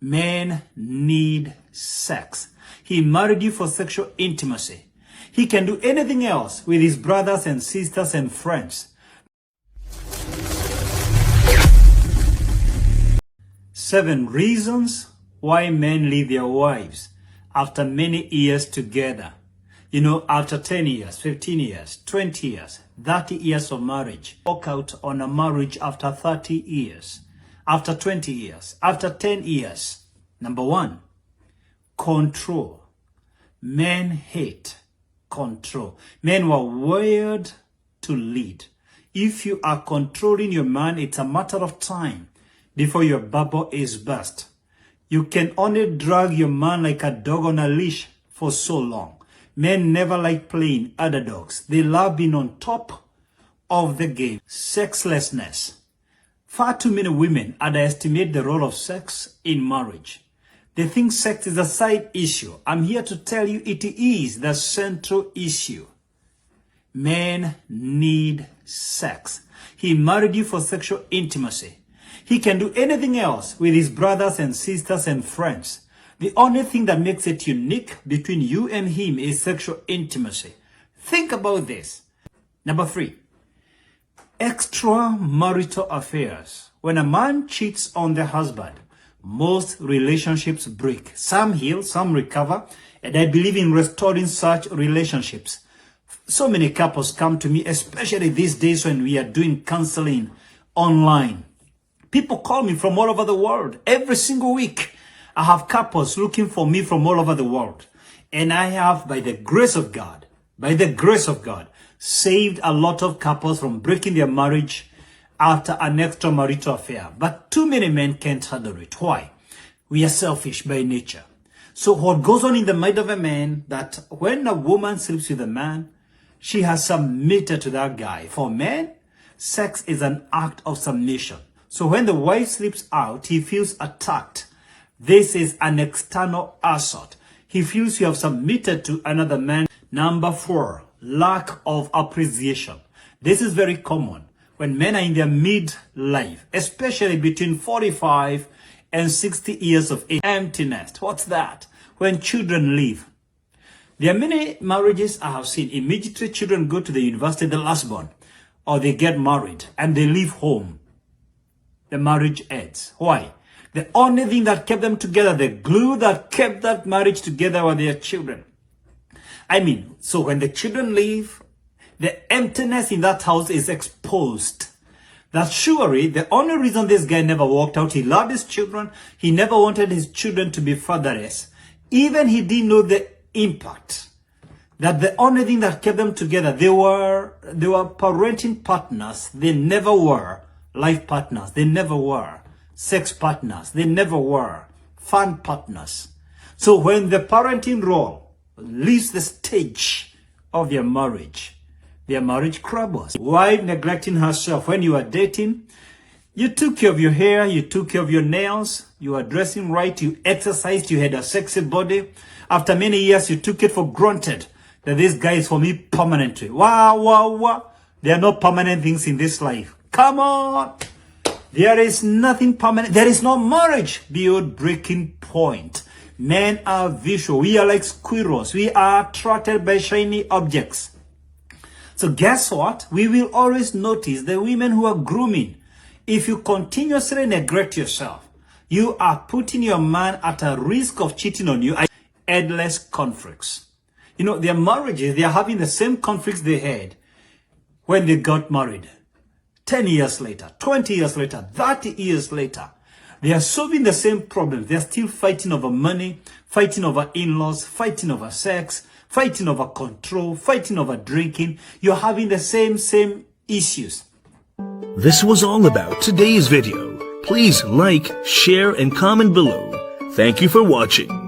Men need sex. He married you for sexual intimacy. He can do anything else with his brothers and sisters and friends. 7 reasons why men leave their wives after many years together. You know, after 10 years, 15 years, 20 years, 30 years of marriage. Walk out on a marriage after 30 years, after 20 years, after 10 years. Number 1, control. Men hate control. Men were wired to lead. If you are controlling your man, it's a matter of time before your bubble is burst. You can only drag your man like a dog on a leash for so long. Men never like playing other dogs. They love being on top of the game. Sexlessness. Far too many women underestimate the role of sex in marriage. They think sex is a side issue. I'm here to tell you it is the central issue. Men need sex. He married you for sexual intimacy. He can do anything else with his brothers and sisters and friends. The only thing that makes it unique between you and him is sexual intimacy. Think about this. Number 3, extramarital affairs. When a man cheats on the husband, most relationships break. Some heal, some recover, and I believe in restoring such relationships. So many couples come to me, especially these days when we are doing counseling online. People call me from all over the world. Every single week, I have couples looking for me from all over the world. And I have, by the grace of God, saved a lot of couples from breaking their marriage after an extramarital affair. But too many men can't handle it. Why? We are selfish by nature. So what goes on in the mind of a man, that when a woman sleeps with a man, she has submitted to that guy. For men, sex is an act of submission. So when the wife sleeps out, he feels attacked. This is an external assault. He feels you have submitted to another man. Number 4, lack of appreciation. This is very common when men are in their midlife, especially between 45 and 60 years of age. Empty nest. What's that? When children leave. There are many marriages I have seen. Immediately children go to the university, the last born, or they get married and they leave home. The marriage ends. Why? The only thing that kept them together, the glue that kept that marriage together, were their children. So when the children leave, the emptiness in that house is exposed. That surely the only reason this guy never walked out, he loved his children. He never wanted his children to be fatherless. Even he didn't know the impact. That the only thing that kept them together, they were parenting partners. They never were life partners. They never were sex partners. They never were fun partners. So when the parenting role leaves the stage of their marriage crumbles. Wife neglecting herself. When you are dating, you took care of your hair, you took care of your nails, you were dressing right, you exercised, you had a sexy body. After many years, you took it for granted that this guy is for me permanently. Wow. There are no permanent things in this life. Come on. There is nothing permanent. There is no marriage beyond breaking point. Men are visual. We are like squirrels. We are attracted by shiny objects. So guess what? We will always notice the women who are grooming. If you continuously neglect yourself, you are putting your man at a risk of cheating on you. Endless conflicts. You know, their marriages, they are having the same conflicts they had when they got married. 10 years later, 20 years later, 30 years later, they are solving the same problems. They are still fighting over money, fighting over in-laws, fighting over sex, fighting over control, fighting over drinking. You're having the same issues. This was all about today's video. Please like, share, and comment below. Thank you for watching.